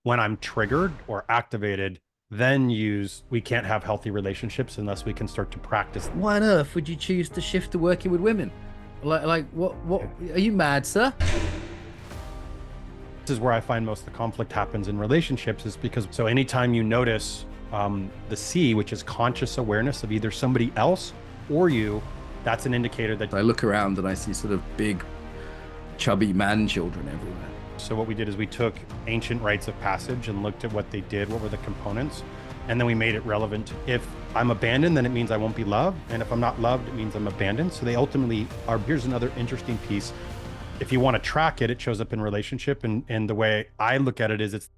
when I'm triggered or activated, then use we can't have healthy relationships unless we can start to practice. Why on earth would you choose to shift to working with women? What are you mad, sir? This is where I find most of the conflict happens in relationships, is because so anytime you notice the C, which is conscious awareness of either somebody else or you, that's an indicator that. I look around and I see sort of big, chubby man children everywhere. So what we did is we took ancient rites of passage and looked at what they did, what were the components, and then we made it relevant. If I'm abandoned, then it means I won't be loved. And if I'm not loved, it means I'm abandoned. So they ultimately are, here's another interesting piece. If you want to track it, it shows up in relationship. And the way I look at it is it's.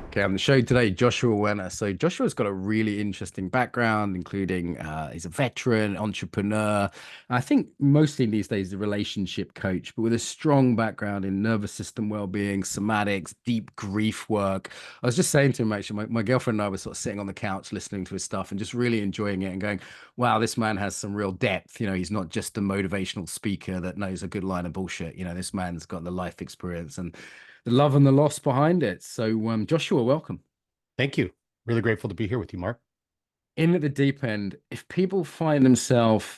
Okay, on the show today, Joshua Wenner. So Joshua's got a really interesting background, including he's a veteran, entrepreneur. I think mostly these days a relationship coach, but with a strong background in nervous system well-being, somatics, deep grief work. I was just saying to him, actually, my girlfriend and I were sort of sitting on the couch listening to his stuff and just really enjoying it and going, wow, this man has some real depth. You know, he's not just a motivational speaker that knows a good line of bullshit. You know, this man's got the life experience and the love and the loss behind it. So, Joshua, welcome. Thank you. Really grateful to be here with you, Mark. In at the deep end, if people find themselves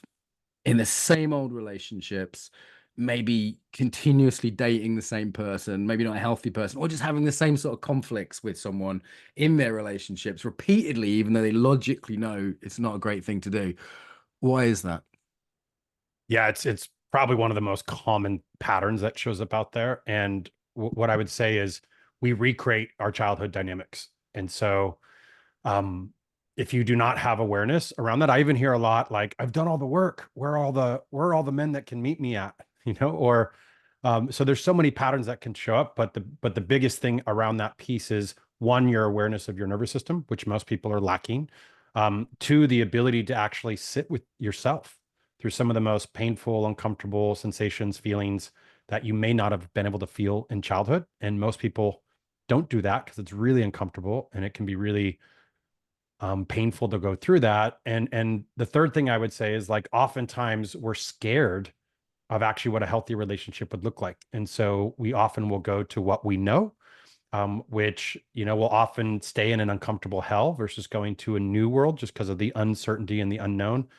in the same old relationships, maybe continuously dating the same person, maybe not a healthy person, or just having the same sort of conflicts with someone in their relationships repeatedly, even though they logically know it's not a great thing to do. Why is that? Yeah, it's probably one of the most common patterns that shows up out there. And what I would say is we recreate our childhood dynamics. And so if you do not have awareness around that, I even hear a lot like, I've done all the work. Where are all the men that can meet me at? Or so there's so many patterns that can show up, but the biggest thing around that piece is one, your awareness of your nervous system, which most people are lacking. Two, the ability to actually sit with yourself through some of the most painful, uncomfortable sensations, feelings that you may not have been able to feel in childhood. And most people don't do that because it's really uncomfortable and it can be really painful to go through that. And the third thing I would say is like oftentimes we're scared of actually what a healthy relationship would look like. And so we often will go to what we know, which, will often stay in an uncomfortable hell versus going to a new world just because of the uncertainty and the unknown.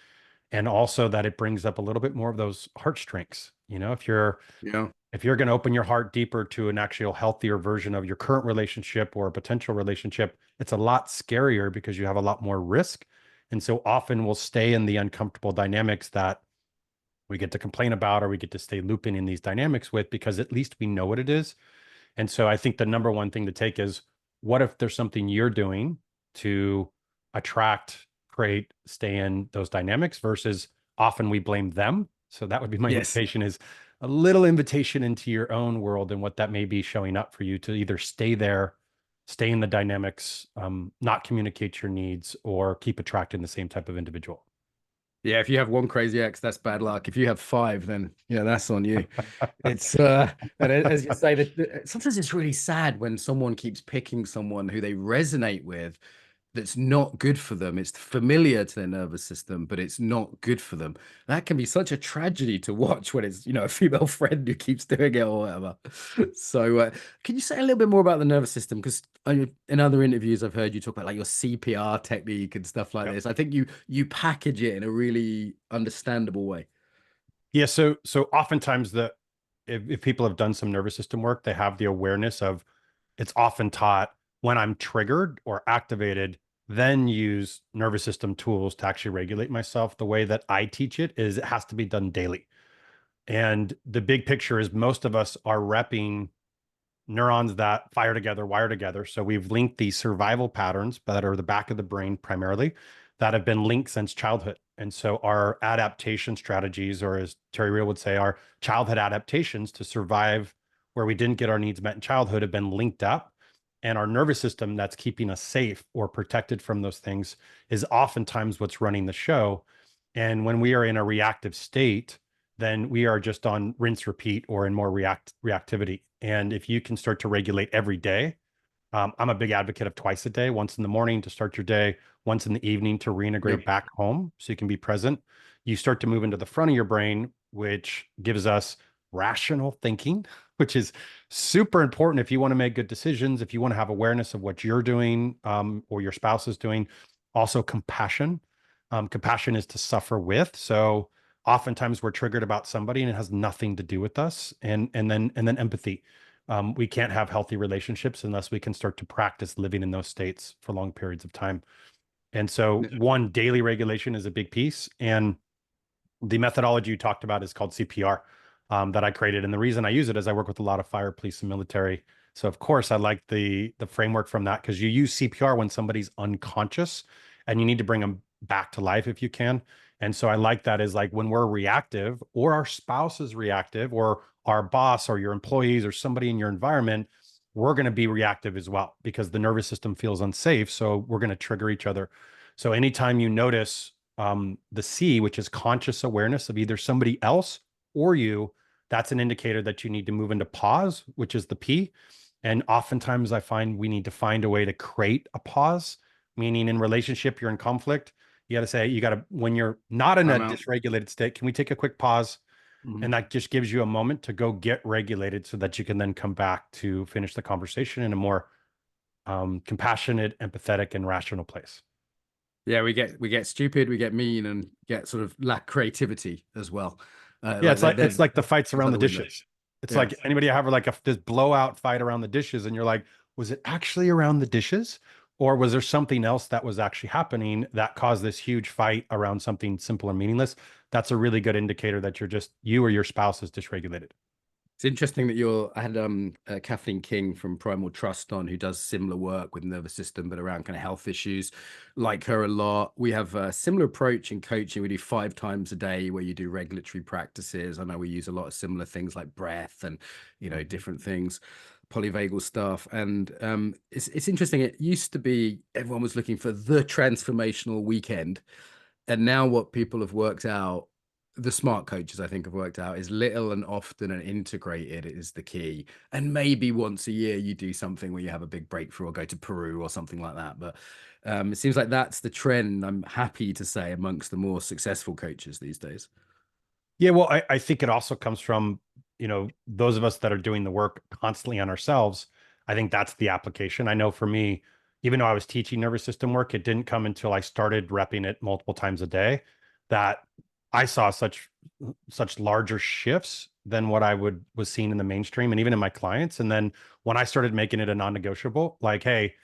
And also that it brings up a little bit more of those heartstrings. Yeah. If you're going to open your heart deeper to an actual healthier version of your current relationship or a potential relationship, it's a lot scarier because you have a lot more risk. And so often we'll stay in the uncomfortable dynamics that we get to complain about or we get to stay looping in these dynamics with because at least we know what it is. And so I think the number one thing to take is what if there's something you're doing to attract, create, stay in those dynamics versus often we blame them. So that would be my Yes. invitation is a little invitation into your own world and what that may be showing up for you to either stay there, stay in the dynamics, not communicate your needs, or keep attracting the same type of individual. Yeah, if you have one crazy ex, that's bad luck. If you have five, then yeah, that's on you. It's and as you say, that sometimes it's really sad when someone keeps picking someone who they resonate with that's not good for them. It's familiar to their nervous system, but it's not good for them. That can be such a tragedy to watch when it's, a female friend who keeps doing it or whatever. So, can you say a little bit more about the nervous system? Because in other interviews, I've heard you talk about like your CPR technique and stuff like Yep. this. I think you package it in a really understandable way. Yeah. So oftentimes if people have done some nervous system work, they have the awareness of it's often taught when I'm triggered or activated, then use nervous system tools to actually regulate myself. The way that I teach it is it has to be done daily. And the big picture is most of us are repping neurons that fire together, wire together. So we've linked these survival patterns that are the back of the brain primarily that have been linked since childhood. And so our adaptation strategies, or as Terry Real would say, our childhood adaptations to survive where we didn't get our needs met in childhood have been linked up. And our nervous system that's keeping us safe or protected from those things is oftentimes what's running the show. And when we are in a reactive state, then we are just on rinse repeat or in more reactivity. And if you can start to regulate every day, I'm a big advocate of twice a day, once in the morning to start your day, once in the evening to reintegrate Yep. back home so you can be present. You start to move into the front of your brain, which gives us rational thinking, which is super important if you want to make good decisions, if you want to have awareness of what you're doing, or your spouse is doing. Also, compassion. Compassion is to suffer with. So oftentimes we're triggered about somebody and it has nothing to do with us. And then empathy. We can't have healthy relationships unless we can start to practice living in those states for long periods of time. And so, one, daily regulation is a big piece. And the methodology you talked about is called CPR, that I created. And the reason I use it is I work with a lot of fire, police, and military. So of course I like the framework from that, because you use CPR when somebody's unconscious and you need to bring them back to life if you can. And so I like that is like when we're reactive, or our spouse is reactive, or our boss or your employees or somebody in your environment, we're going to be reactive as well because the nervous system feels unsafe. So we're going to trigger each other. So anytime you notice the C, which is conscious awareness of either somebody else or you, that's an indicator that you need to move into pause, which is the P. And oftentimes I find we need to find a way to create a pause, meaning in relationship, you're in conflict. You got to say, you got to, when you're not in a I'm out. dysregulated state, can we take a quick pause? Mhm. And that just gives you a moment to go get regulated so that you can then come back to finish the conversation in a more compassionate, empathetic, and rational place. Yeah, we get stupid, we get mean, and get sort of lack creativity as well. Yeah, Like that, it's like the fights it's around out the the window. dishes. It's Yeah. like anybody have like this blowout fight around the dishes, and you're like, was it actually around the dishes, or was there something else that was actually happening that caused this huge fight around something simple and meaningless? That's a really good indicator that you or your spouse is dysregulated. It's interesting that I had Kathleen King from Primal Trust on, who does similar work with nervous system, but around kind of health issues. Like her a lot. We have a similar approach in coaching. We do 5 times a day where you do regulatory practices. I know we use a lot of similar things like breath and different things, polyvagal stuff. And it's interesting. It used to be everyone was looking for the transformational weekend, and now what people have worked out, the smart coaches I think have worked out, is little and often and integrated is the key. And maybe once a year you do something where you have a big breakthrough or go to Peru or something like that. But it seems like that's the trend, I'm happy to say, amongst the more successful coaches these days. Yeah, well, I think it also comes from, those of us that are doing the work constantly on ourselves. I think that's the application. I know for me, even though I was teaching nervous system work, it didn't come until I started repping it multiple times a day that I saw such larger shifts than what I was seeing in the mainstream and even in my clients. And then when I started making it a non-negotiable, like, hey,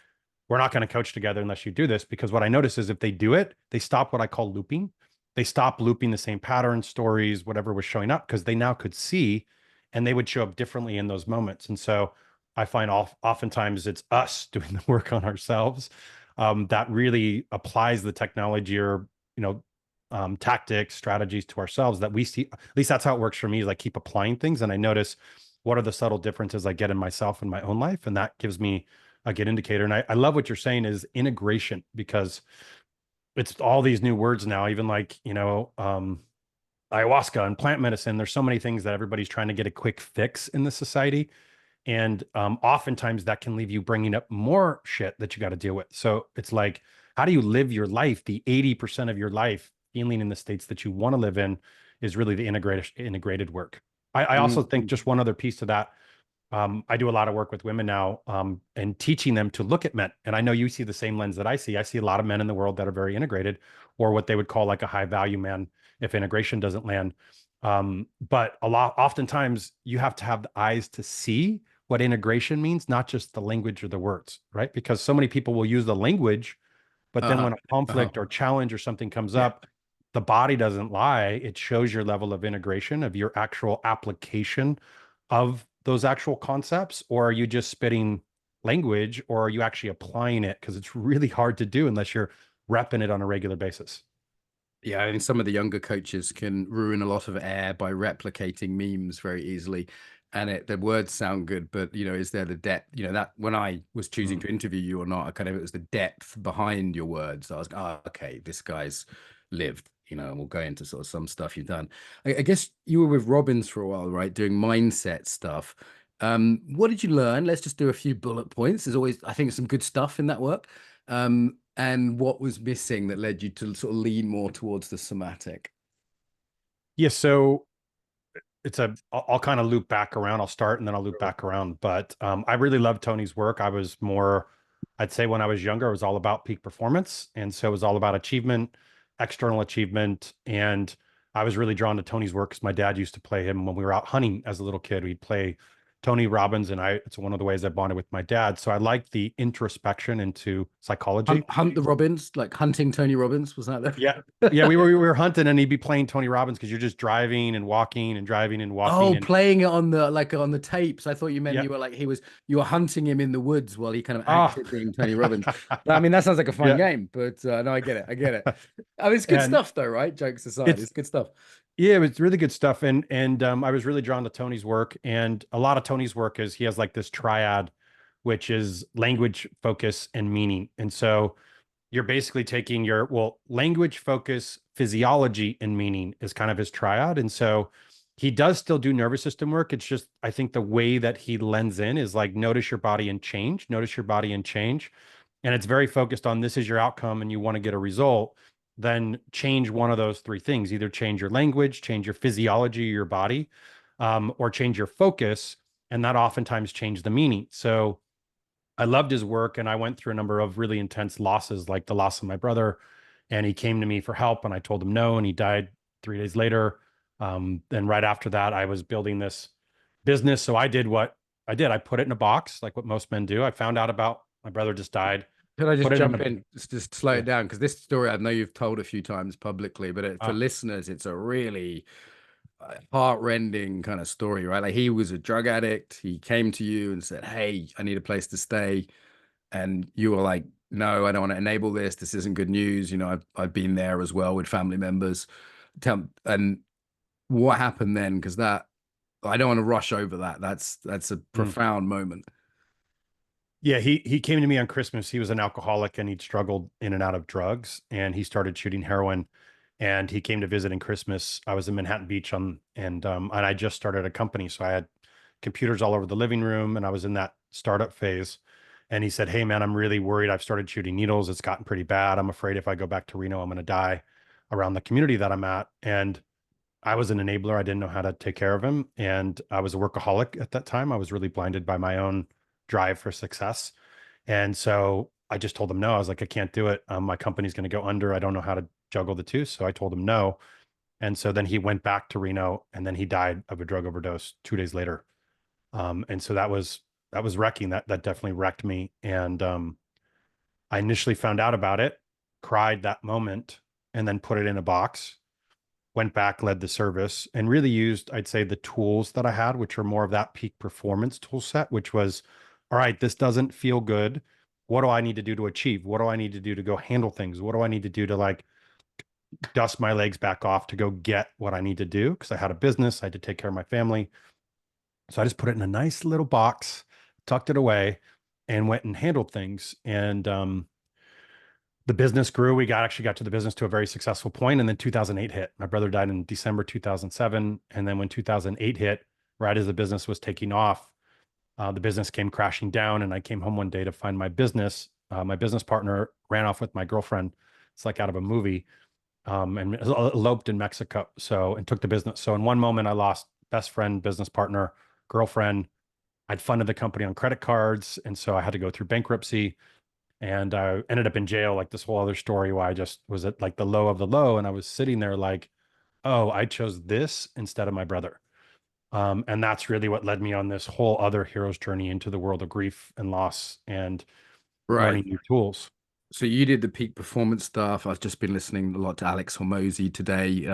we're not going to coach together unless you do this. Because what I notice is if they do it, they stop what I call looping. They stop looping the same patterns, stories, whatever was showing up, because they now could see and they would show up differently in those moments. And so I find oftentimes it's us doing the work on ourselves, that really applies the technology or, tactics, strategies to ourselves that we see. At least that's how it works for me, is I keep applying things and I notice what are the subtle differences I get in myself in my own life. And that gives me a good indicator. And I love what you're saying is integration, because it's all these new words now, even like, ayahuasca and plant medicine. There's so many things that everybody's trying to get a quick fix in the society. And oftentimes that can leave you bringing up more shit that you got to deal with. So it's like, how do you live your life? The 80% of your life feeling in the states that you want to live in is really the integrated work. I also think just one other piece to that. I do a lot of work with women now, and teaching them to look at men. And I know you see the same lens that I see. I see a lot of men in the world that are very integrated, or what they would call like a high value man if integration doesn't land. But oftentimes you have to have the eyes to see what integration means, not just the language or the words, right? Because so many people will use the language, but then Uh-huh. when a Uh-huh. conflict or challenge or something comes Yeah. up, the body doesn't lie. It shows your level of integration of your actual application of those actual concepts, or are you just spitting language, or are you actually applying it? Because it's really hard to do unless you're repping it on a regular basis. Yeah, I mean, some of the younger coaches can ruin a lot of air by replicating memes very easily. And the words sound good, but is there the depth? That when I was choosing Mm. to interview you or not, it was the depth behind your words. I was, oh, okay, this guy's lived, and we'll go into sort of some stuff you've done. I guess you were with Robbins for a while, right? Doing mindset stuff. What did you learn? Let's just do a few bullet points. There's always, I think, some good stuff in that work. And what was missing that led you to sort of lean more towards the somatic? Yeah. So I'll kind of loop back around. I'll start and then I'll loop back around. But I really love Tony's work. I was more, I'd say when I was younger, it was all about peak performance. And so it was all about achievement, external achievement. And I was really drawn to Tony's work because my dad used to play him when we were out hunting as a little kid. We'd play Tony Robbins, and it's one of the ways I bonded with my dad. So I like the introspection into psychology. Hunt the Robbins, like hunting Tony Robbins, was that Yeah. there? Yeah, we were hunting and he'd be playing Tony Robbins because you're just driving and walking and driving and walking Oh, and playing it on the like on the tapes. I thought you meant yeah. you were like you were hunting him in the woods while he kind of Oh. acted being Tony Robbins. I mean, that sounds like a fun Yeah. game, but no, I get it. I get it. I mean, it's good And stuff though, right? Jokes aside, it's it's good stuff. yeah, it was really good stuff. And I was really drawn to Tony's work. And a lot of Tony's work is he has like this triad, which is language, focus, and meaning. And so you're basically taking your, well, language, focus, physiology, and meaning is kind of his triad. And so he does still do nervous system work. It's just, I think the way that he lends in is like, notice your body and change, notice your body and change. And it's very focused on this is your outcome and you want to get a result, then change one of those three things. Either change your language, change your physiology, your body, or change your focus. And that oftentimes change the meaning. So I loved his work, and I went through a number of really intense losses, like the loss of my brother. And he came to me for help, and I told him no, and he died 3 days later. Then right after that, I was building this business. So I did what I did. I put it in a box, like what most men do. I found out about my brother just died, Can I put just it in a jump in, just slow yeah. it down? Because this story I know you've told a few times publicly, but for Uh, listeners, it's a really heart-rending kind of story, right? Like he was a drug addict. He came to you and said, "Hey, I need a place to stay." And you were like, "No, I don't want to enable this. This isn't good news." You know, I've been there as well with family members. And what happened then? Because that I don't want to rush over that. That's a mm. profound moment. Yeah, he came to me on Christmas. He was an alcoholic and he'd struggled in and out of drugs, and he started shooting heroin. And he came to visit in Christmas. I was in Manhattan Beach and I just started a company, so I had computers all over the living room, and I was in that startup phase. And he said, "Hey man, I'm really worried. I've started shooting needles. It's gotten pretty bad. I'm afraid if I go back to Reno, I'm going to die around the community that I'm at." And I was an enabler. I didn't know how to take care of him. And I was a workaholic at that time. I was really blinded by my own drive for success. And so I just told him no. I was like, I can't do it. My company's going to go under. I don't know how to juggle the two. So I told him no. And so then he went back to Reno, and then he died of a drug overdose 2 days later. And so that was wrecking. That definitely wrecked me. And I initially found out about it, cried that moment, and then put it in a box, went back, led the service, and really used, I'd say, the tools that I had, which are more of that peak performance tool set, which was, all right, this doesn't feel good. What do I need to do to achieve? What do I need to do to go handle things? What do I need to do to like dust my legs back off to go get what I need to do? Because I had a business, I had to take care of my family. So I just put it in a nice little box, tucked it away, and went and handled things. And the business grew. We actually got to the business to a very successful point, and then 2008 hit. My brother died in December 2007, and then when 2008 hit, right as the business was taking off, the business came crashing down, and I came home one day to find my business. My business partner ran off with my girlfriend. It's like out of a movie, and eloped in Mexico. So and took the business. So in one moment, I lost best friend, business partner, girlfriend. I'd funded the company on credit cards, and so I had to go through bankruptcy. And I ended up in jail, like this whole other story where I just was at like the low of the low. And I was sitting there like, oh, I chose this instead of my brother. And that's really what led me on this whole other hero's journey into the world of grief and loss and Right. learning new tools. So you did the peak performance stuff. I've just been listening a lot to Alex Hormozy today.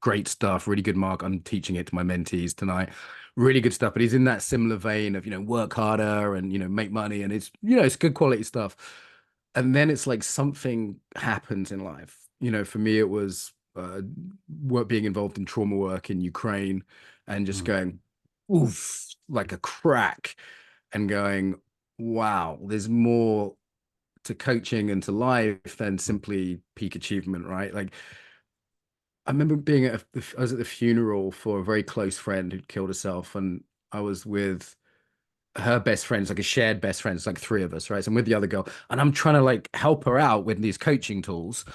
Great stuff, really good mark. I'm teaching it to my mentees tonight. Really good stuff. But he's in that similar vein of, work harder and, make money. And it's good quality stuff. And then it's like something happens in life. For me, it was work being involved in trauma work in Ukraine and just Mm, going, oof, like a crack and going, wow, there's more to coaching and to life than mm, simply peak achievement, right? Like I remember being I was at the funeral for a very close friend who'd killed herself, and I was with her best friends, like a shared best friends, like three of us, right? So I'm with the other girl, and I'm trying to like help her out with these coaching tools,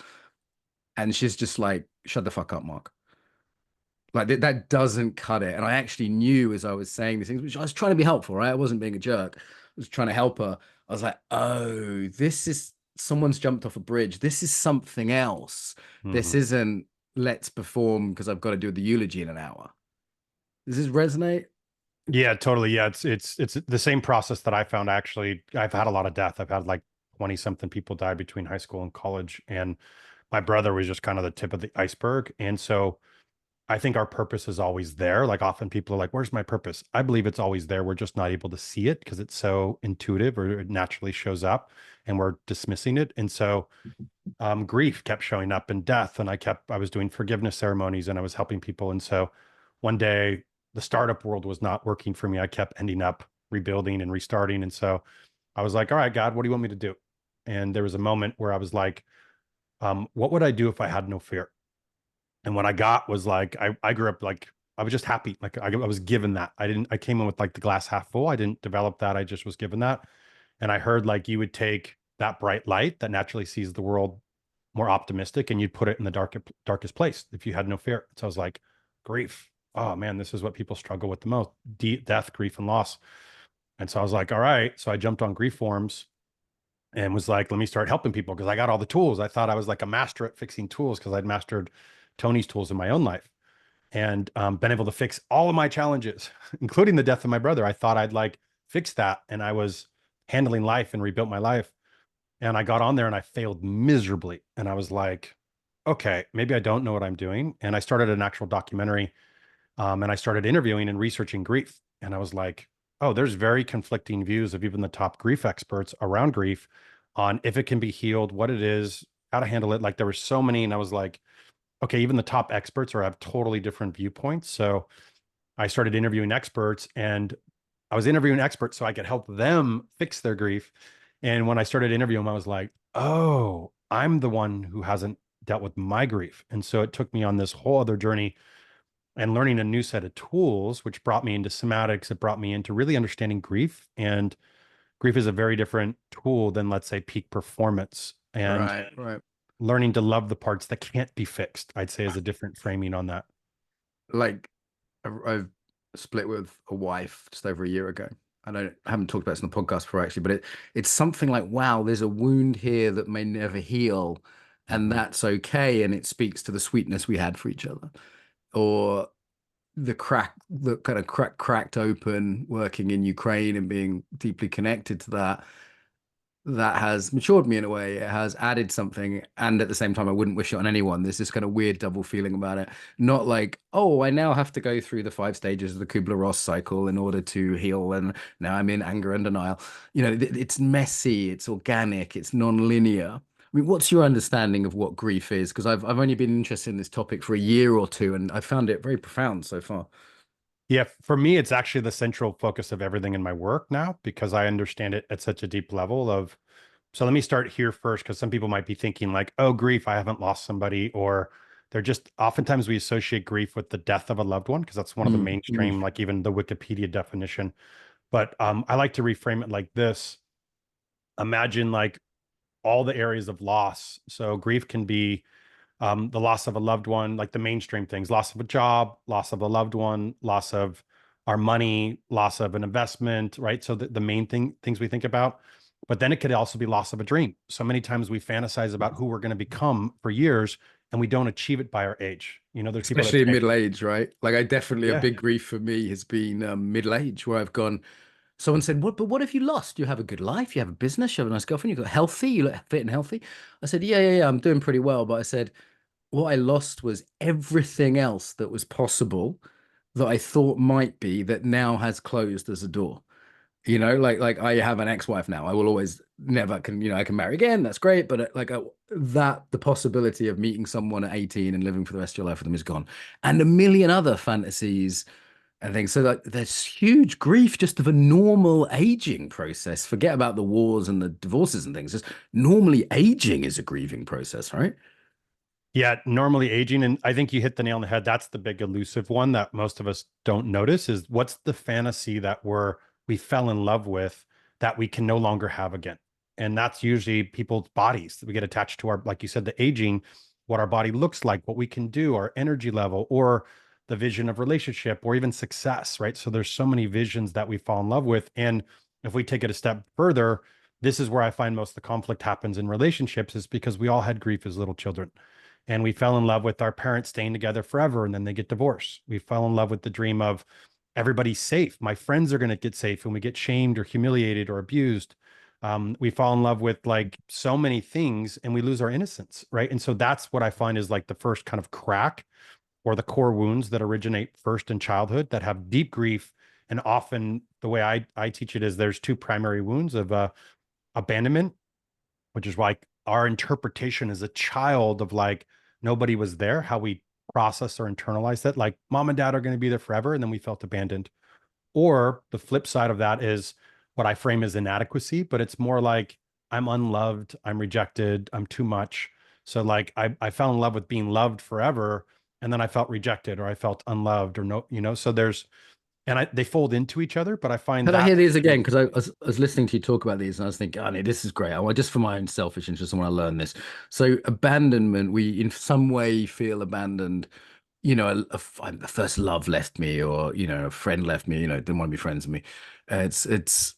and she's just like, "Shut the fuck up, Mark." Like that doesn't cut it. And I actually knew as I was saying these things, which I was trying to be helpful, right? I wasn't being a jerk. I was trying to help her. I was like, oh, this is someone's jumped off a bridge. This is something else. This Mhm. isn't let's perform because I've got to do the eulogy in an hour. Does this resonate? Yeah, totally. Yeah, it's the same process that I found actually. I've had a lot of death. I've had like 20 something people die between high school and college, and my brother was just kind of the tip of the iceberg. And so I think our purpose is always there. Like often people are like, "Where's my purpose?" I believe it's always there. We're just not able to see it because it's so intuitive or it naturally shows up and we're dismissing it. And so grief kept showing up and death. And I was doing forgiveness ceremonies and I was helping people. And so one day the startup world was not working for me. I kept ending up rebuilding and restarting. And so I was like, all right, God, what do you want me to do? And there was a moment where I was like, what would I do if I had no fear? And what I got was like, I grew up like, I was just happy. Like I was given that. I came in with like the glass half full. I didn't develop that. I just was given that. And I heard like you would take that bright light that naturally sees the world more optimistic and you'd put it in the darkest place if you had no fear. So I was like, grief. Oh man, this is what people struggle with the most: death, grief, and loss. And so I was like, all right. So I jumped on grief forums and was like, let me start helping people because I got all the tools. I thought I was like a master at fixing tools because I'd mastered Tony's tools in my own life and been able to fix all of my challenges, including the death of my brother. I thought I'd like fix that. And I was handling life and rebuilt my life. And I got on there and I failed miserably. And I was like, okay, maybe I don't know what I'm doing. And I started an actual documentary and I started interviewing and researching grief. And I was like, oh, there's very conflicting views of even the top grief experts around grief on if it can be healed, what it is, how to handle it. Like there were so many. And I was like, okay, even the top experts are have totally different viewpoints. So I started interviewing experts and I was interviewing experts so I could help them fix their grief. And when I started interviewing them, I was like, oh, I'm the one who hasn't dealt with my grief. And so it took me on this whole other journey and learning a new set of tools, which brought me into somatics. It brought me into really understanding grief. And grief is a very different tool than, let's say, peak performance. And Right, right. learning to love the parts that can't be fixed, I'd say, is a different framing on that. Like I've split with a wife just over a year ago. I haven't talked about this on the podcast before actually, but it's something like, wow, there's a wound here that may never heal, and Mhm. that's okay. And it speaks to the sweetness we had for each other. Or the kind of cracked open working in Ukraine and being deeply connected to that has matured me in a way. It has added something, and at the same time, I wouldn't wish it on anyone. There's this kind of weird double feeling about it. Not like, oh, I now have to go through the 5 stages of the Kubler-Ross cycle in order to heal, and now I'm in anger and denial. It's messy, it's organic, it's non-linear. I mean, what's your understanding of what grief is? Because I've only been interested in this topic for a year or two, and I found it very profound so far. Yeah, for me, it's actually the central focus of everything in my work now because I understand it at such a deep level of. So let me start here first because some people might be thinking like, oh, grief, I haven't lost somebody, or they're just oftentimes we associate grief with the death of a loved one because that's one of the Mm, mm. mainstream, like even the Wikipedia definition. But I like to reframe it like this. Imagine like all the areas of loss. So grief can be the loss of a loved one, like the mainstream things, loss of a job, loss of a loved one, loss of our money, loss of an investment, right? So the main things we think about. But then it could also be loss of a dream. So many times we fantasize about who we're going to become for years and we don't achieve it by our age. You know, there's people that Especially in say, middle age, right? Like I definitely a yeah, big grief for me has been middle age where I've gone. Someone said, "What? But what have you lost? You have a good life. You have a business. You have a nice girlfriend. You got healthy. You look fit and healthy." I said, "Yeah, yeah, yeah. I'm doing pretty well." But I said, what I lost was everything else that was possible that I thought might be that now has closed as a door. Like I have an ex-wife now. I will always never can, I can marry again. That's great. But that the possibility of meeting someone at 18 and living for the rest of your life with them is gone. And a million other fantasies and things. So like there's huge grief just of a normal aging process. Forget about the wars and the divorces and things. Just normally aging is a grieving process, right? yeah, normally aging. And I think you hit the nail on the head. That's the big elusive one that most of us don't notice is what's the fantasy that we fell in love with that we can no longer have again. And that's usually people's bodies. We get attached to our, like you said, the aging, what our body looks like, what we can do, our energy level, or the vision of relationship or even success, right? So there's so many visions that we fall in love with. And if we take it a step further, this is where I find most of the conflict happens in relationships, is because we all had grief as little children. And we fell in love with our parents staying together forever and then they get divorced. We fell in love with the dream of everybody's safe. My friends are going to get safe and we get shamed or humiliated or abused. We fall in love with like so many things and we lose our innocence, right? And so that's what I find is like the first kind of crack or the core wounds that originate first in childhood that have deep grief. And often the way I teach it is there's two primary wounds of abandonment, which is like our interpretation as a child of like nobody was there, how we process or internalize that, like mom and dad are going to be there forever, and then we felt abandoned. Or the flip side of that is what I frame as inadequacy, but it's more like I'm unloved, I'm rejected, I'm too much. So like I fell in love with being loved forever, and then I felt rejected or I felt unloved or no, so there's they fold into each other, but I find Could I hear that these again? Because I was listening to you talk about these and I was thinking, oh, no, this is great. Just for my own selfish interest, I want to learn this. So, abandonment, we in some way feel abandoned. A first love left me, or, a friend left me, didn't want to be friends with me. It's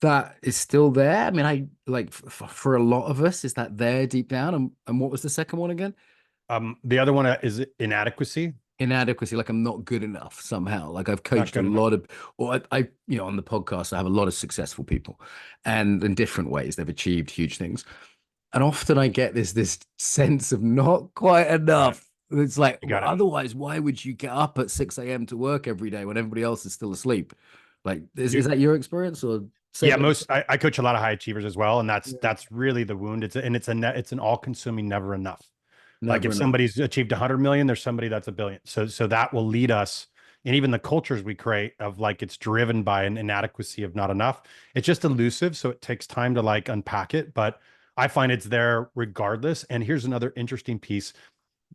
that is still there. I mean, I like for a lot of us, is that there deep down? And what was the second one again? the other one is inadequacy, Inadequacy, like I'm not good enough somehow. Like I've not coached a good enough. lot of, or on the podcast, I have a lot of successful people, and in different ways, they've achieved huge things. And often I get this sense of not quite Got it. enough. It's like, You well, got it. otherwise, why would you get up at 6 a.m. to work every day when everybody else is still asleep? Like, is You, that your experience, or say yeah, that? I coach a lot of high achievers as well, and Yeah. that's really the wound. It's an all-consuming never enough. Like Never if enough. somebody's achieved 100 million, there's somebody that's a billion. So that will lead us, and even the cultures we create of like it's driven by an inadequacy of not enough. It's just elusive, so it takes time to like unpack it. But I find it's there regardless. And here's another interesting piece.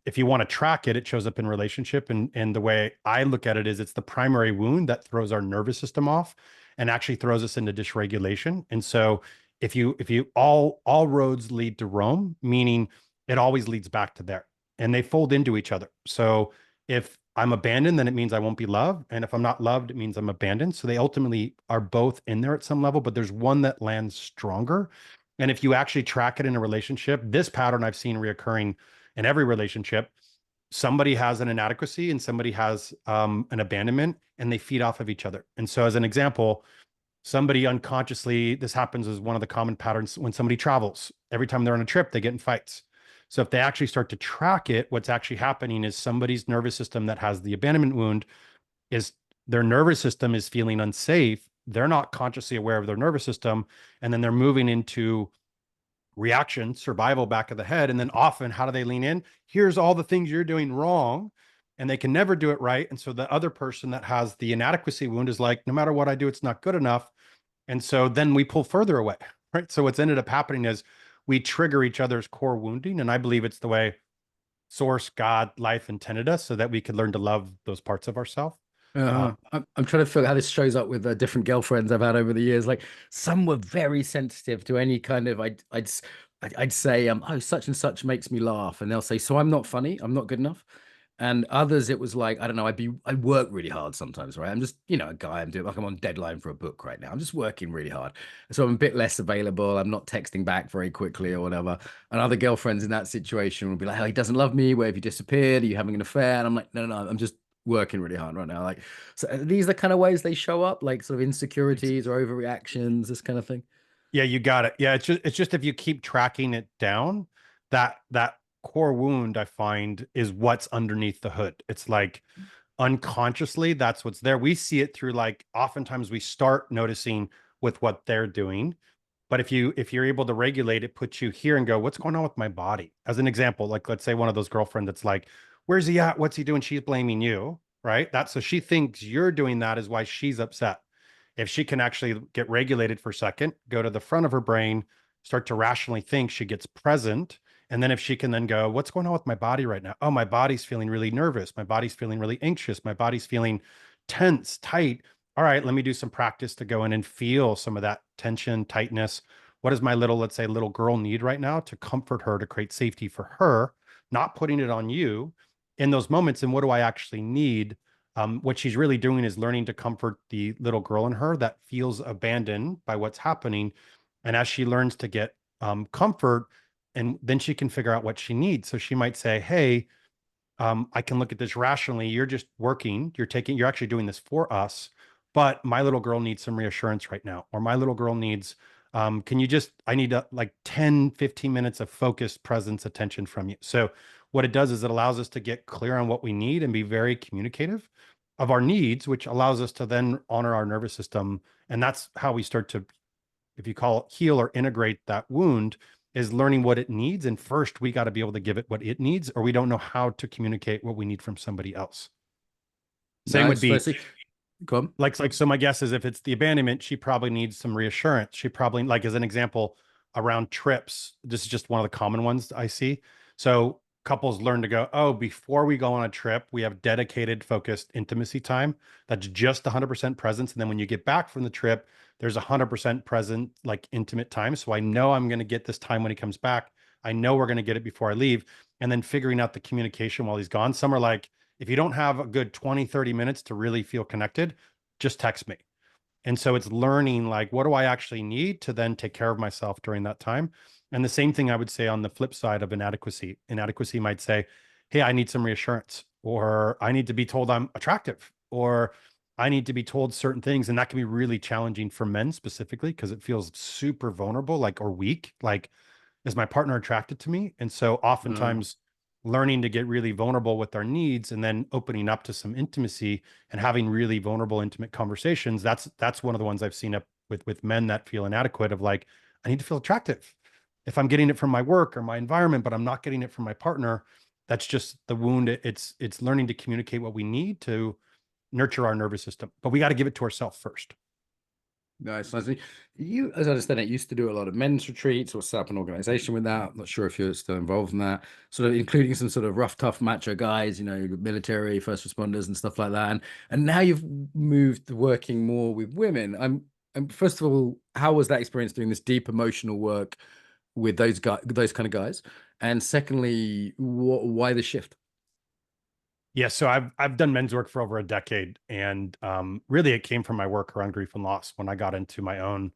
If you want to track it, it shows up in relationship. And the way I look at it is it's the primary wound that throws our nervous system off and actually throws us into dysregulation. And so if you all roads lead to Rome, meaning it always leads back to there and they fold into each other. So if I'm abandoned, then it means I won't be loved. And if I'm not loved, it means I'm abandoned. So they ultimately are both in there at some level, but there's one that lands stronger. And if you actually track it in a relationship, this pattern I've seen reoccurring in every relationship, somebody has an inadequacy and somebody has an abandonment, and they feed off of each other. And so, as an example, somebody unconsciously, this happens as one of the common patterns when somebody travels. Every time they're on a trip, they get in fights. So, if they actually start to track it, what's actually happening is somebody's nervous system that has the abandonment wound is their nervous system is feeling unsafe. They're not consciously aware of their nervous system. And then they're moving into reaction, survival back of the head. And then often, how do they lean in? Here's all the things you're doing wrong. And they can never do it right. And so the other person that has the inadequacy wound is like, no matter what I do, it's not good enough. And so then we pull further away, right? So what's ended up happening is we trigger each other's core wounding. And I believe it's the way source, God, life intended us so that we could learn to love those parts of ourselves. I'm trying to figure out how this shows up with different girlfriends I've had over the years. Like some were very sensitive to any kind of I'd say oh, such and such makes me laugh, and they'll say, so I'm not funny, I'm not good enough. And others, it was like, I don't know, I work really hard sometimes, right? I'm just, a guy, I'm doing like I'm on deadline for a book right now. I'm just working really hard. So I'm a bit less available. I'm not texting back very quickly or whatever. And other girlfriends in that situation would be like, oh, he doesn't love me. Where have you disappeared? Are you having an affair? And I'm like, no, no, no, I'm just working really hard right now. Like, so these are the kind of ways they show up, like sort of insecurities or overreactions, this kind of thing. Yeah, you got it. Yeah, it's just if you keep tracking it down, that core wound I find is what's underneath the hood. It's like unconsciously that's what's there. We see it through like oftentimes we start noticing with what they're doing. But if you're able to regulate it, puts you here and go, what's going on with my body? As an example, like let's say one of those girlfriend that's like, where's he at? What's he doing? She's blaming you, right? That's so she thinks you're doing that is why she's upset. If she can actually get regulated for a second, go to the front of her brain, start to rationally think, she gets present. And then if she can then go, what's going on with my body right now? Oh, my body's feeling really nervous. My body's feeling really anxious. My body's feeling tense, tight. All right, let me do some practice to go in and feel some of that tension, tightness. What does my little, let's say, little girl need right now to comfort her, to create safety for her, not putting it on you? in those moments, and what do I actually need? What she's really doing is learning to comfort the little girl in her that feels abandoned by what's happening. And as she learns to get comfort, and then she can figure out what she needs. So she might say, hey, I can look at this rationally. You're just working, you're actually doing this for us. But my little girl needs some reassurance right now. Or my little girl needs, I need like 10, 15 minutes of focused presence, attention from you. So what it does is it allows us to get clear on what we need and be very communicative of our needs, which allows us to then honor our nervous system. And that's how we start to, if you call it heal or integrate that wound, is learning what it needs. And first, we got to be able to give it what it needs, or we don't know how to communicate what we need from somebody else. Same would Nice. be Firstly, come. so my guess is if it's the abandonment, she probably needs some reassurance. She probably, like as an example, around trips, this is just one of the common ones I see. So couples learn to go, oh, before we go on a trip, we have dedicated focused intimacy time. That's just 100% presence. And then when you get back from the trip, there's 100% present, like intimate time. So I know I'm going to get this time when he comes back. I know we're going to get it before I leave. And then figuring out the communication while he's gone. Some are like, if you don't have a good 20, 30 minutes to really feel connected, just text me. And so it's learning like, what do I actually need to then take care of myself during that time? And the same thing I would say on the flip side of inadequacy. Inadequacy might say, hey, I need some reassurance, or I need to be told I'm attractive, or I need to be told certain things. And that can be really challenging for men specifically because it feels super vulnerable, like, or weak. Like, is my partner attracted to me? And so oftentimes learning to get really vulnerable with our needs and then opening up to some intimacy and having really vulnerable, intimate conversations. That's one of the ones I've seen up with men that feel inadequate of like, I need to feel attractive. If I'm getting it from my work or my environment, but I'm not getting it from my partner, that's just the wound. It's learning to communicate what we need to nurture our nervous system, but we got to give it to ourselves first. Nice, nice. You, as I understand it, used to do a lot of men's retreats or set up an organization with that. I'm not sure if you're still involved in that. Sort of including some sort of rough, tough macho guys, you know, military, first responders and stuff like that. And now you've moved to working more with women. I'm first of all, how was that experience doing this deep emotional work with those guys, those kind of guys? And secondly, why the shift? Yeah, so I've done men's work for over a decade, and really it came from my work around grief and loss. When I got into my own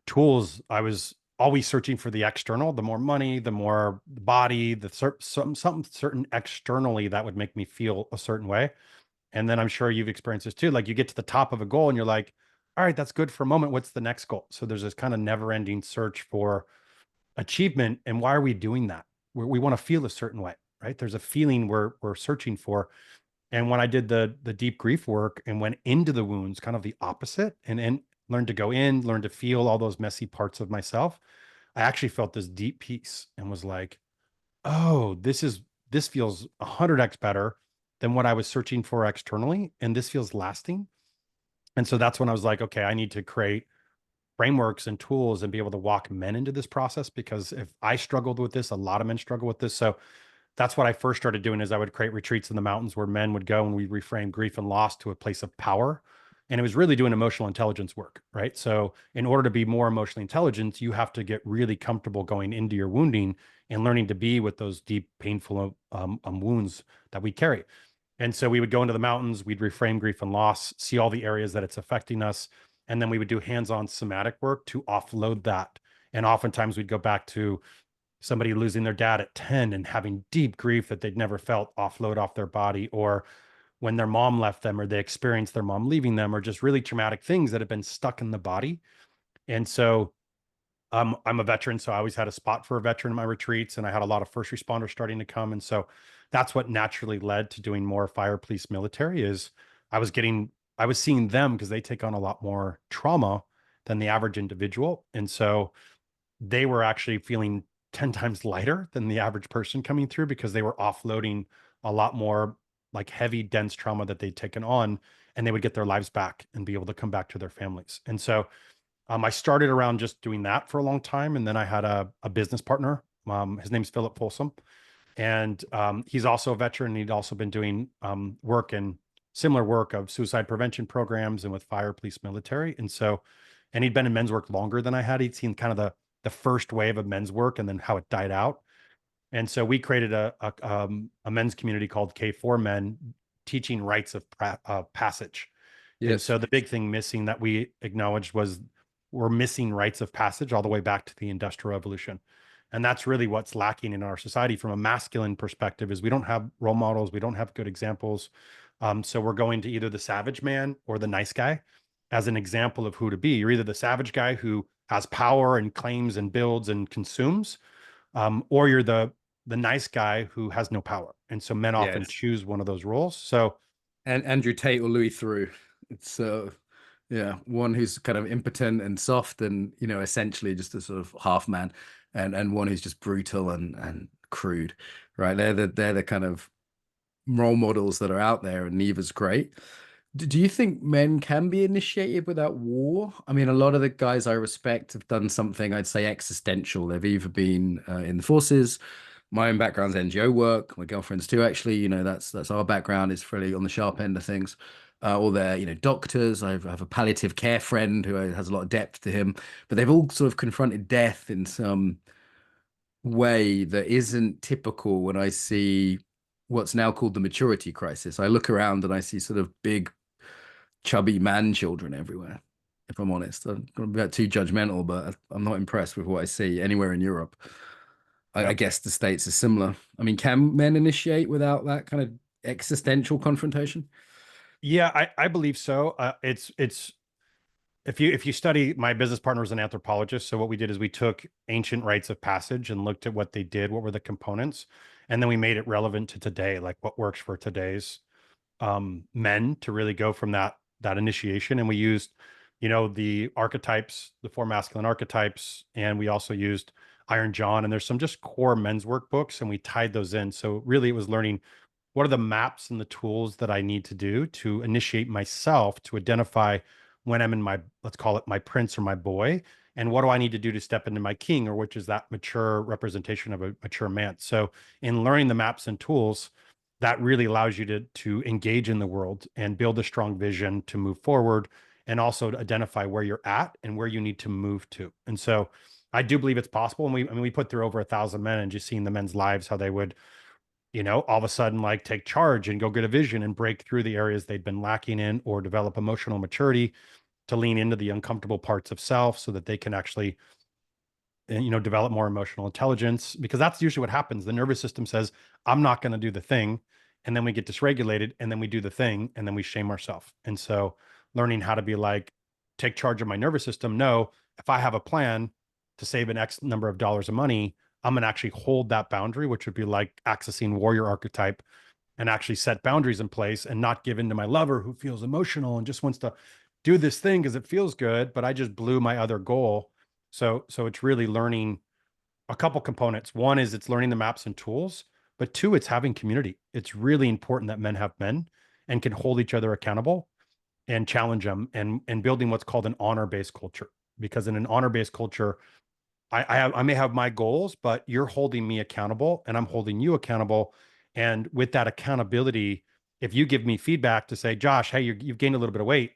tools, I was always searching for the external, the more money, the more body, something certain externally that would make me feel a certain way. And then I'm sure you've experienced this too. Like you get to the top of a goal and you're like, all right, that's good for a moment. What's the next goal? So there's this kind of never-ending search for achievement. And why are we doing that? We want to feel a certain way, right? There's a feeling we're searching for. And when I did the deep grief work and went into the wounds, kind of the opposite, and learned to go in, learn to feel all those messy parts of myself, I actually felt this deep peace and was like, oh, this feels 100x better than what I was searching for externally, and this feels lasting. And so that's when I was like, okay, I need to create frameworks and tools and be able to walk men into this process, because if I struggled with this, a lot of men struggle with this. So that's what I first started doing is I would create retreats in the mountains where men would go and we reframe grief and loss to a place of power. And it was really doing emotional intelligence work, right? So in order to be more emotionally intelligent, you have to get really comfortable going into your wounding and learning to be with those deep, painful wounds that we carry. And so we would go into the mountains, we'd reframe grief and loss, see all the areas that it's affecting us. And then we would do hands-on somatic work to offload that. And oftentimes we'd go back to somebody losing their dad at 10 and having deep grief that they'd never felt, offload off their body, or when their mom left them or they experienced their mom leaving them, or just really traumatic things that have been stuck in the body. And so I'm a veteran, so I always had a spot for a veteran in my retreats, and I had a lot of first responders starting to come. And so that's what naturally led to doing more fire, police, military. Is I was getting, I was seeing them because they take on a lot more trauma than the average individual. And so they were actually feeling 10 times lighter than the average person coming through because they were offloading a lot more like heavy, dense trauma that they'd taken on, and they would get their lives back and be able to come back to their families. And so I started around just doing that for a long time. And then I had a business partner. His name's Philip Folsom. And he's also a veteran. He'd also been doing work and similar work of suicide prevention programs and with fire, police, military. And so, and he'd been in men's work longer than I had. He'd seen kind of the first wave of men's work and then how it died out. And so we created a men's community called K4 Men, teaching rites of passage. And Yes. so the big thing missing that we acknowledged was we're missing rites of passage all the way back to the Industrial Revolution. And that's really what's lacking in our society from a masculine perspective is we don't have role models, we don't have good examples. So we're going to either the savage man or the nice guy as an example of who to be. You're either the savage guy who has power and claims and builds and consumes, or you're the nice guy who has no power. And so men often Yes. choose one of those roles. So And Andrew Tate or Louis Theroux. It's yeah, one who's kind of impotent and soft and, you know, essentially just a sort of half man, and one who's just brutal and crude, right? They're the kind of role models that are out there, and neither's great. Do you think men can be initiated without war? I mean, a lot of the guys I respect have done something I'd say existential. They've either been in the forces. My own background's NGO work. My girlfriend's too, actually. You know, that's our background is fairly on the sharp end of things. Or they're, you know, doctors. I have a palliative care friend who has a lot of depth to him, but they've all sort of confronted death in some way that isn't typical when I see what's now called the maturity crisis. I look around and I see sort of big, chubby man children everywhere. If I'm honest, I'm going to be too judgmental, but I'm not impressed with what I see anywhere in Europe. I yep. guess the States is similar. I mean, can men initiate without that kind of existential confrontation? Yeah, I believe so. It's if you study, my business partner was an anthropologist. So what we did is we took ancient rites of passage and looked at what they did, what were the components, and then we made it relevant to today, like what works for today's men to really go from that initiation. And we used, the archetypes, the four masculine archetypes, and we also used Iron John. And there's some just core men's work books, and we tied those in. So really, it was learning what are the maps and the tools that I need to do to initiate myself to identify when I'm in my, let's call it my prince or my boy, and what do I need to do to step into my king, or which is that mature representation of a mature man. So in learning the maps and tools, that really allows you to engage in the world and build a strong vision to move forward, and also to identify where you're at and where you need to move to. And so I do believe it's possible. And we put through over 1,000 men, and just seeing the men's lives, how they would, all of a sudden like take charge and go get a vision and break through the areas they'd been lacking in, or develop emotional maturity to lean into the uncomfortable parts of self so that they can actually, develop more emotional intelligence, because that's usually what happens. The nervous system says, I'm not going to do the thing. And then we get dysregulated, and then we do the thing, and then we shame ourselves. And so learning how to be like, take charge of my nervous system. No, if I have a plan to save an X number of dollars of money, I'm going to actually hold that boundary, which would be like accessing warrior archetype, and actually set boundaries in place and not give in to my lover who feels emotional and just wants to do this thing because it feels good, but I just blew my other goal. So it's really learning a couple components. One is it's learning the maps and tools, but two, it's having community. It's really important that men have men and can hold each other accountable and challenge them, and building what's called an honor-based culture. Because in an honor-based culture, I may have my goals, but you're holding me accountable and I'm holding you accountable. And with that accountability, if you give me feedback to say, Josh, hey, you've gained a little bit of weight,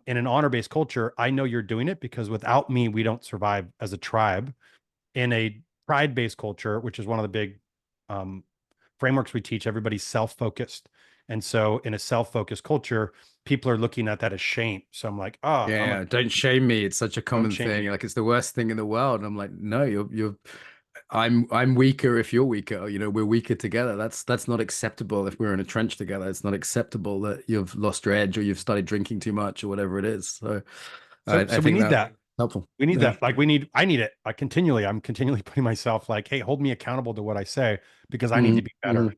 in an honor-based culture, I know you're doing it because without me, we don't survive as a tribe. In a pride-based culture, which is one of the big um, frameworks we teach, everybody's self-focused. And so in a self-focused culture, people are looking at that as shame. So I'm like, oh, I'm Yeah, don't shame me. It's such a don't common shame thing. me. Like it's the worst thing in the world. And I'm like, no, you're I'm weaker if you're weaker. You know, we're weaker together. That's not acceptable if we're in a trench together. It's not acceptable that you've lost your edge or you've started drinking too much or whatever it is. So So I so we think need that that. helpful. We need Yeah. that. Like I need it. I'm continually putting myself like, hey, hold me accountable to what I say because I need to Mhm, be better. mhm.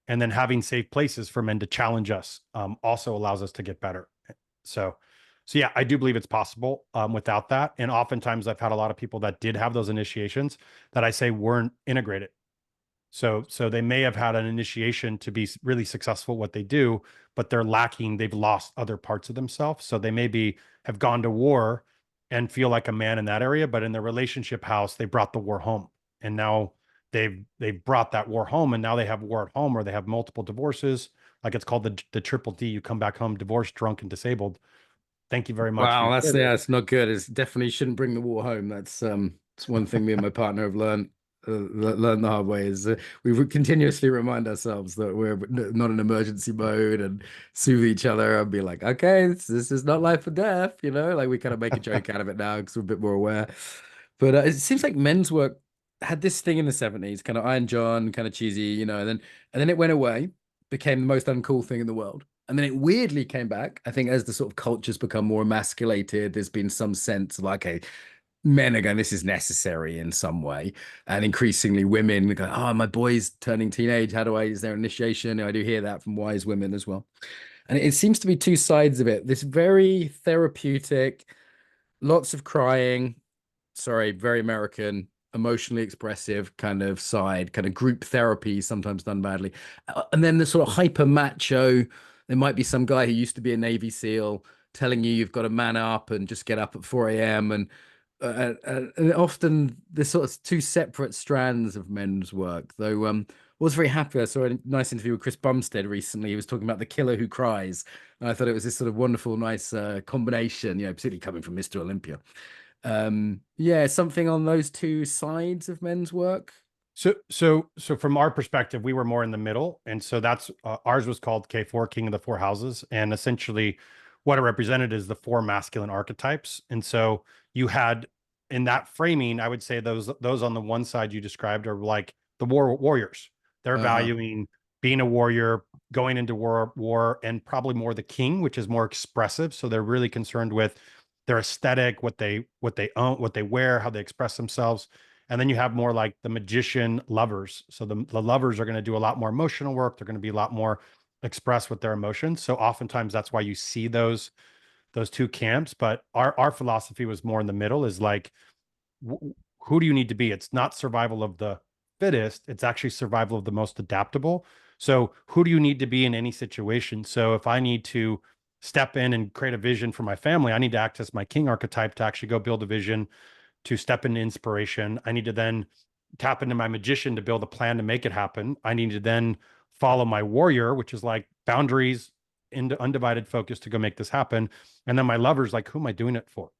And then having safe places for men to challenge us, also allows us to get better. So, so yeah, I do believe it's possible, without that. And oftentimes I've had a lot of people that did have those initiations that I say weren't integrated. So they may have had an initiation to be really successful at what they do, but they're lacking, they've lost other parts of themselves. So they maybe have gone to war and feel like a man in that area, but in their relationship house, they brought the war home. And now they've brought that war home, and now they have war at home, or they have multiple divorces. Like it's called the triple D. You come back home divorced, drunk, and disabled. Thank you very much for Wow, your yeah, service. it's not good. It's definitely shouldn't bring the war home. That's it's one thing me and my partner have learned. learn the hard way is we would continuously remind ourselves that we're not in emergency mode and soothe each other and be like, okay, this is not life or death, you know, like we kind of make a joke out of it now because we're a bit more aware. But it seems like men's work had this thing in the 70s, kind of Iron John, kind of cheesy, you know, and then it went away, became the most uncool thing in the world. And then it weirdly came back. I think as the sort of culture's become more emasculated, there's been some sense of like, okay, men are going, this is necessary in some way. And increasingly women go, oh, my boy's turning teenage. How do I, is there initiation? I do hear that from wise women as well. And it seems to be two sides of it. This very therapeutic, lots of crying, sorry, very American, emotionally expressive kind of side, kind of group therapy, sometimes done badly. And then the sort of hyper macho, there might be some guy who used to be a Navy SEAL telling you you've got to man up and just get up at 4 a.m. And often there's sort of two separate strands of men's work, though. Was very happy. I saw a nice interview with Chris Bumstead recently. He was talking about the killer who cries. And I thought it was this sort of wonderful, nice combination, you know, particularly coming from Mr. Olympia. Yeah, something on those two sides of men's work. So from our perspective, we were more in the middle, and so that's ours was called K4, King of the Four Houses, and essentially, what it represented is the four masculine archetypes. And so you had in that framing, I would say those on the one side you described are like the warriors. They're Uh-huh. valuing being a warrior, going into war, and probably more the king, which is more expressive. So they're really concerned with their aesthetic, what they own, what they wear, how they express themselves. And then you have more like the magician lovers. So the lovers are going to do a lot more emotional work. They're going to be a lot more expressed with their emotions. So oftentimes that's why you see those two camps. But our philosophy was more in the middle, is like, who do you need to be? It's not survival of the fittest. It's actually survival of the most adaptable. So who do you need to be in any situation? So if I need to step in and create a vision for my family, I need to access my king archetype to actually go build a vision, to step into inspiration. I need to then tap into my magician to build a plan to make it happen. I need to then follow my warrior, which is like boundaries into undivided focus to go make this happen. And then my lover's like, who am I doing it for?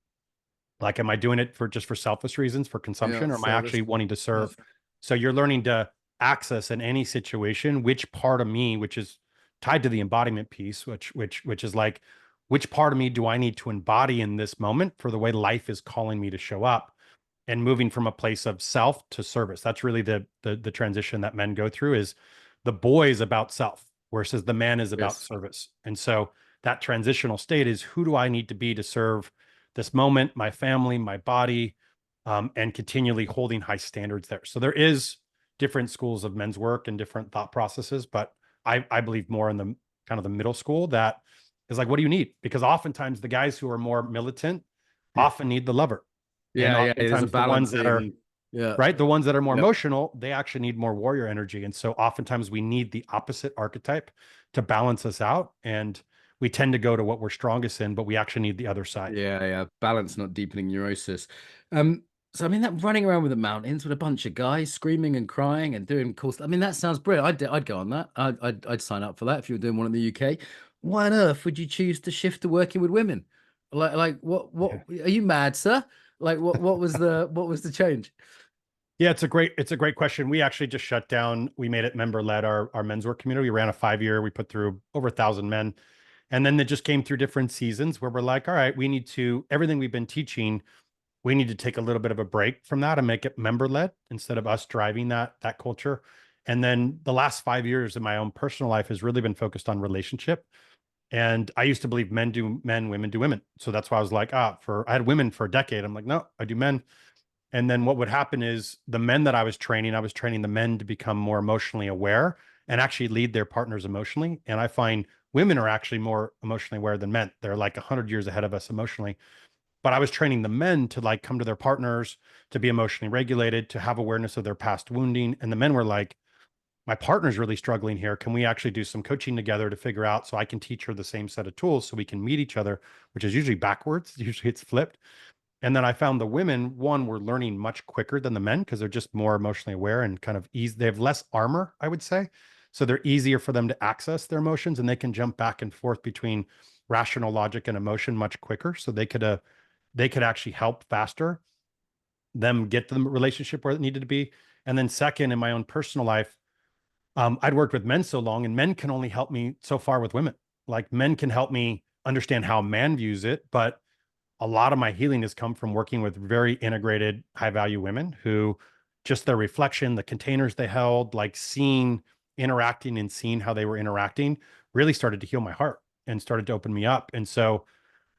Like, am I doing it for just for selfish reasons, for Yeah, consumption, or am I service. actually wanting to Yeah. serve? So you're learning to access in any situation which part of me, which is tied to the embodiment piece, which is like, which part of me do I need to embody in this moment for the way life is calling me to show up, and moving from a place of self to service. That's really the transition that men go through. Is the boy is about self, versus the man is about Yes. service. And so that transitional state is, who do I need to be to serve this moment, my family, my body, and continually holding high standards there. So there is different schools of men's work and different thought processes, but I believe more in the kind of the middle school, that is like, what do you need? Because oftentimes the guys who are more militant often need the lover. And Yeah, yeah. There's a oftentimes the ones that are, balancing. Yeah. right, the ones that are more Yep. emotional, they actually need more warrior energy. And so oftentimes we need the opposite archetype to balance us out. And we tend to go to what we're strongest in, but we actually need the other side. Yeah, yeah. Balance, not deepening neurosis. So I mean that running around with the mountains with a bunch of guys screaming and crying and doing cool stuff. I mean, that sounds brilliant. I'd go on that. I'd sign up for that if you were doing one in the UK. Why on earth would you choose to shift to working with women? Like what Yeah. are you mad, sir? Like what was the change? Yeah, it's a great question. We actually just shut down. We made it member led, our Menswork community. We ran a 5 year. We put through over 1,000 men, and then it just came through different seasons where we're like, all right, we need to, everything we've been teaching, we need to take a little bit of a break from that and make it member led instead of us driving that culture. And then the last 5 years in my own personal life has really been focused on relationship. And I used to believe men do men, women do women. So that's why I was like, I had women for a decade. I'm like, no, I do men. And then what would happen is the men that I was training the men to become more emotionally aware and actually lead their partners emotionally. And I find women are actually more emotionally aware than men. They're like 100 years ahead of us emotionally. But I was training the men to like come to their partners, to be emotionally regulated, to have awareness of their past wounding. And the men were like, my partner's really struggling here. Can we actually do some coaching together to figure out, so I can teach her the same set of tools so we can meet each other, which is usually backwards. Usually it's flipped. And then I found the women, one, were learning much quicker than the men because they're just more emotionally aware and kind of easy. They have less armor, I would say. So they're easier for them to access their emotions, and they can jump back and forth between rational logic and emotion much quicker. So they could actually help faster. them get the relationship where it needed to be. And then second, in my own personal life, I'd worked with men so long, and men can only help me so far with women. Like men can help me understand how a man views it, but a lot of my healing has come from working with very integrated, high value women who just their reflection, the containers they held, like seeing, interacting and seeing how they were interacting really started to heal my heart and started to open me up. And so,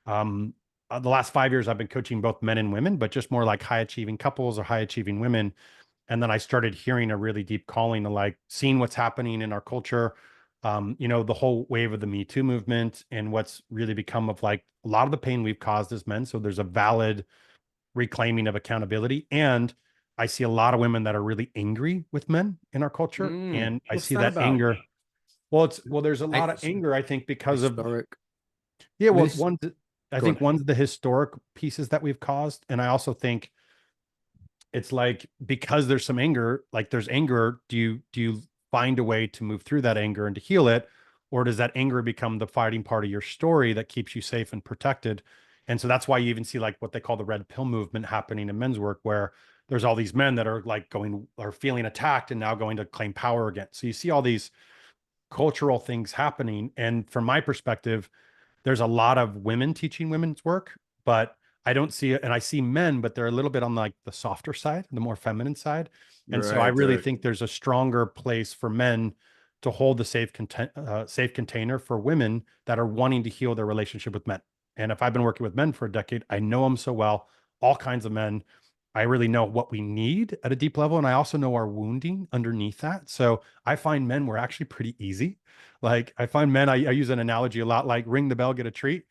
um, the last 5 years, I've been coaching both men and women, but just more like high achieving couples or high achieving women. And then I started hearing a really deep calling to like seeing what's happening in our culture. The whole wave of the Me Too movement and what's really become of like a lot of the pain we've caused as men. So there's a valid reclaiming of accountability. And I see a lot of women that are really angry with men in our culture. And I What's see that that about? anger. Well, there's a lot of anger, I think, because of, Historic. yeah, I mean, well, this, I go think on. one's the historic pieces that we've caused. And I also think it's like because there's some anger, like there's anger, do you find a way to move through that anger and to heal it, or does that anger become the fighting part of your story that keeps you safe and protected? And so that's why you even see like what they call the red pill movement happening in men's work, where there's all these men that are like going are feeling attacked and now going to claim power again. So you see all these cultural things happening, and from my perspective, there's a lot of women teaching women's work, but I don't see it. And I see men, but they're a little bit on like the softer side, the more feminine side. And so I Right, really right. think there's a stronger place for men to hold the safe container for women that are wanting to heal their relationship with men. And if I've been working with men for a decade, I know them so well, all kinds of men. I really know what we need at a deep level. And I also know our wounding underneath that. So I find men were actually pretty easy. Like I find men, I use an analogy a lot, like ring the bell, get a treat.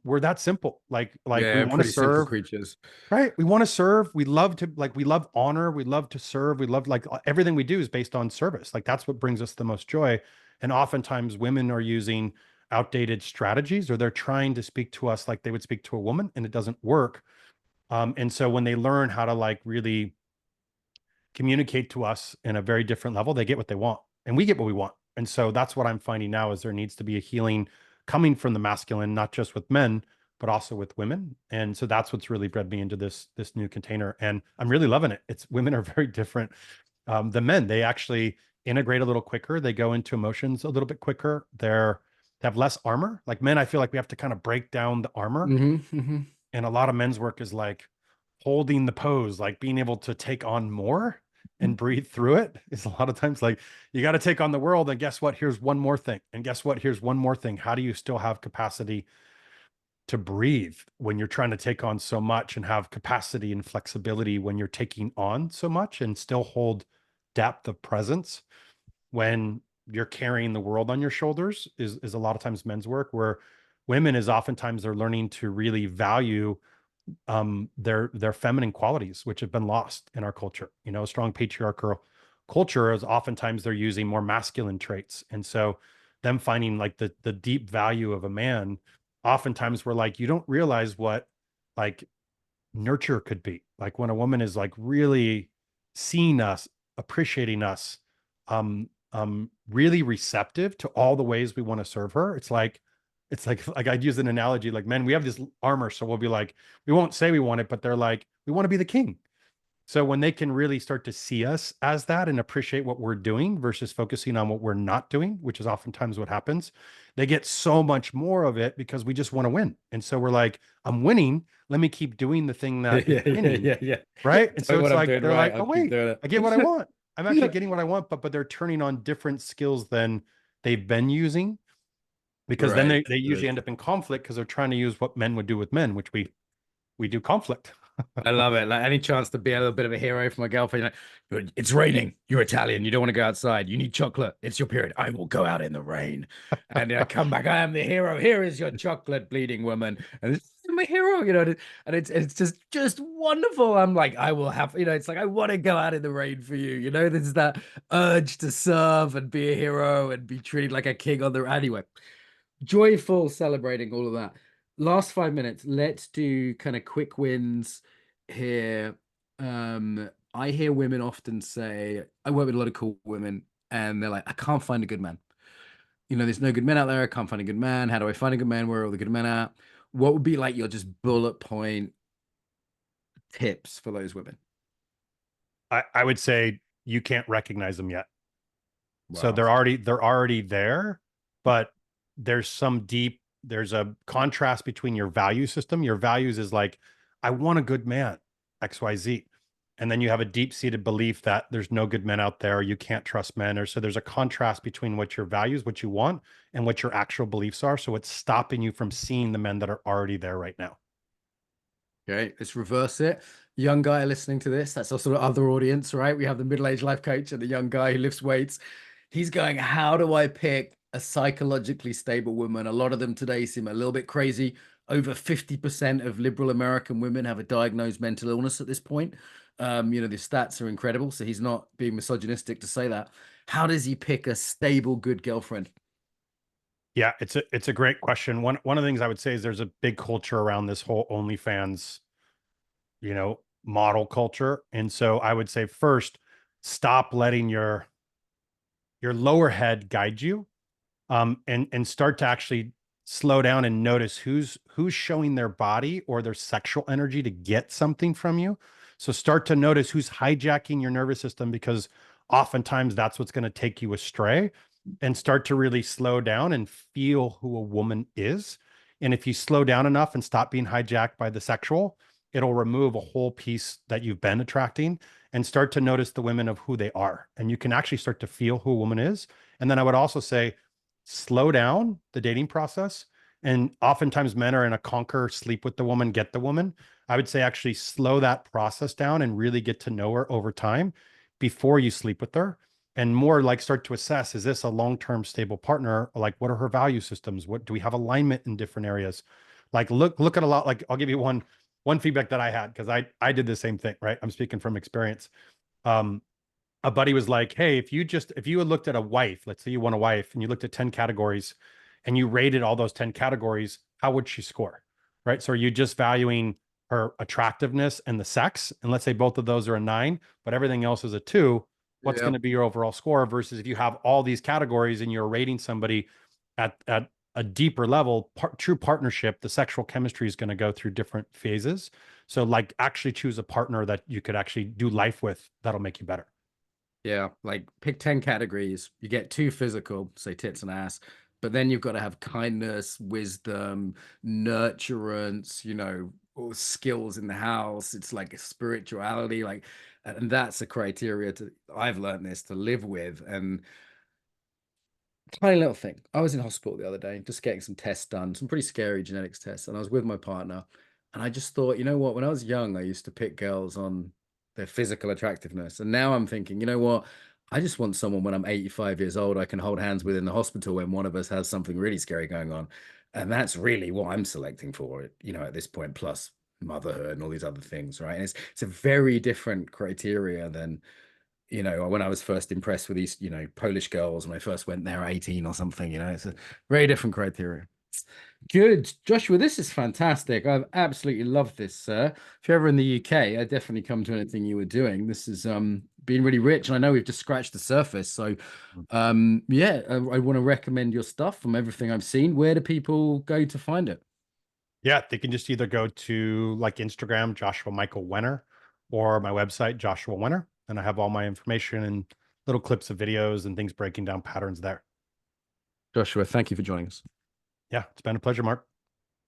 We're that simple. Like we Yeah, want to pretty simple serve, creatures. right? We want to serve. We love to like we love honor. We love to serve. We love like everything we do is based on service. Like that's what brings us the most joy. And oftentimes women are using outdated strategies or they're trying to speak to us like they would speak to a woman and it doesn't work. And so when they learn how to like really communicate to us in a very different level, they get what they want and we get what we want. And so that's what I'm finding now is there needs to be a healing coming from the masculine, not just with men, but also with women. And so that's what's really bred me into this new container. And I'm really loving it. It's women are very different than men. They actually integrate a little quicker. They go into emotions a little bit quicker. They have less armor. Like men, I feel like we have to kind of break down the armor. Hmm. And a lot of men's work is like holding the pose, like being able to take on more and breathe through it is a lot of times like you got to take on the world. And guess what? Here's one more thing. And guess what? Here's one more thing. How do you still have capacity to breathe when you're trying to take on so much and have capacity and flexibility when you're taking on so much and still hold depth of presence when you're carrying the world on your shoulders is a lot of times men's work where women is oftentimes they're learning to really value their feminine qualities, which have been lost in our culture. You know, strong patriarchal culture is oftentimes they're using more masculine traits, and so them finding like the deep value of a man. Oftentimes, we're like, you don't realize what like nurture could be. Like when a woman is like really seeing us, appreciating us, really receptive to all the ways we want to serve her. It's like I'd use an analogy like men, we have this armor, so we'll be like, we won't say we want it, but they're like, we want to be the king. So when they can really start to see us as that and appreciate what we're doing versus focusing on what we're not doing, which is oftentimes what happens, they get so much more of it because we just want to win. And so we're like, I'm winning. Let me keep doing the thing Yeah, that is yeah, winning. yeah, yeah. Right. And Tell so me it's what I'm like, doing they're right. like, I'll oh, keep wait, doing I get what I it. want. I'm actually getting what I want, but they're turning on different skills than they've been using because then Right. they usually end up in conflict because they're trying to use what men would do with men, which we do conflict. I love it. Like any chance to be a little bit of a hero for my girlfriend. It's raining. You're Italian. You don't want to go outside. You need chocolate. It's your period. I will go out in the rain. And I come back. I am the hero. Here is your chocolate, bleeding woman. And I'm a hero, and it's just wonderful. I'm like, I will have, it's like I want to go out in the rain for you. There's that urge to serve and be a hero and be treated like a king on the anyway. Joyful celebrating all of that. Last 5 minutes, let's do kind of quick wins here. I hear women often say, I work with a lot of cool women, and they're like, I can't find a good man. There's no good men out there. I can't find a good man. How do I find a good man? Where are all the good men at? What would be like your just bullet point tips for those women? I would say you can't recognize them yet. So Wow. they're already there, but there's a contrast between your value system. Your values is like, I want a good man, XYZ. And then you have a deep-seated belief that there's no good men out there, you can't trust men. Or so there's a contrast between what your values, what you want, and what your actual beliefs are. So it's stopping you from seeing the men that are already there right now. Okay, let's reverse it. Young guy listening to this, that's also the other audience, right? We have the middle-aged life coach and the young guy who lifts weights. He's going, how do I pick a psychologically stable woman? A lot of them today seem a little bit crazy. Over 50% of liberal American women have a diagnosed mental illness at this point. The stats are incredible. So he's not being misogynistic to say that. How does he pick a stable, good girlfriend? Yeah, it's a great question. One of the things I would say is there's a big culture around this whole OnlyFans, model culture. And so I would say first, stop letting your lower head guide you, and start to actually slow down and notice who's showing their body or their sexual energy to get something from you. So start to notice who's hijacking your nervous system, because oftentimes that's what's going to take you astray, and start to really slow down and feel who a woman is. And if you slow down enough and stop being hijacked by the sexual, it'll remove a whole piece that you've been attracting, and start to notice the women of who they are. And you can actually start to feel who a woman is. And then I would also say, slow down the dating process. And oftentimes men are in a conquer, sleep with the woman, get the woman. I would say actually slow that process down and really get to know her over time before you sleep with her. And more like start to assess, is this a long-term stable partner? Like, what are her value systems? What do we have alignment in different areas? Like look at a lot, like I'll give you one feedback that I had, because I did the same thing, right? I'm speaking from experience. Um, a buddy was like, hey, if you had looked at a wife, let's say you want a wife and you looked at 10 categories and you rated all those 10 categories, how would she score? Right. So are you just valuing her attractiveness and the sex? And let's say both of those are a 9, but everything else is a 2. What's going Yeah. to be your overall score? Versus if you have all these categories and you're rating somebody at a deeper level, true partnership, the sexual chemistry is going to go through different phases. So like actually choose a partner that you could actually do life with that'll make you better. Yeah, like pick 10 categories. You get 2 physical, say tits and ass, but then you've got to have kindness, wisdom, nurturance, all skills in the house. It's like spirituality, and that's a criteria I've learned this to live with. And tiny little thing. I was in hospital the other day, just getting some tests done, some pretty scary genetics tests, and I was with my partner, and I just thought, you know what? When I was young, I used to pick girls on their physical attractiveness, and now I'm thinking, you know what? I just want someone when I'm 85 years old, I can hold hands with in the hospital when one of us has something really scary going on, and that's really what I'm selecting for, at this point. Plus motherhood and all these other things, right? And it's a very different criteria than when I was first impressed with these, Polish girls when I first went there at 18 or something, it's a very different criteria. Good. Joshua, this is fantastic. I've absolutely loved this, sir. If you're ever in the UK, I definitely come to anything you were doing. This has been really rich, and I know we've just scratched the surface. So yeah, I want to recommend your stuff from everything I've seen. Where do people go to find it? Yeah, they can just either go to like Instagram, Joshua Michael Wenner, or my website, Joshua Wenner. And I have all my information and little clips of videos and things breaking down patterns there. Joshua, thank you for joining us. Yeah, it's been a pleasure, Mark.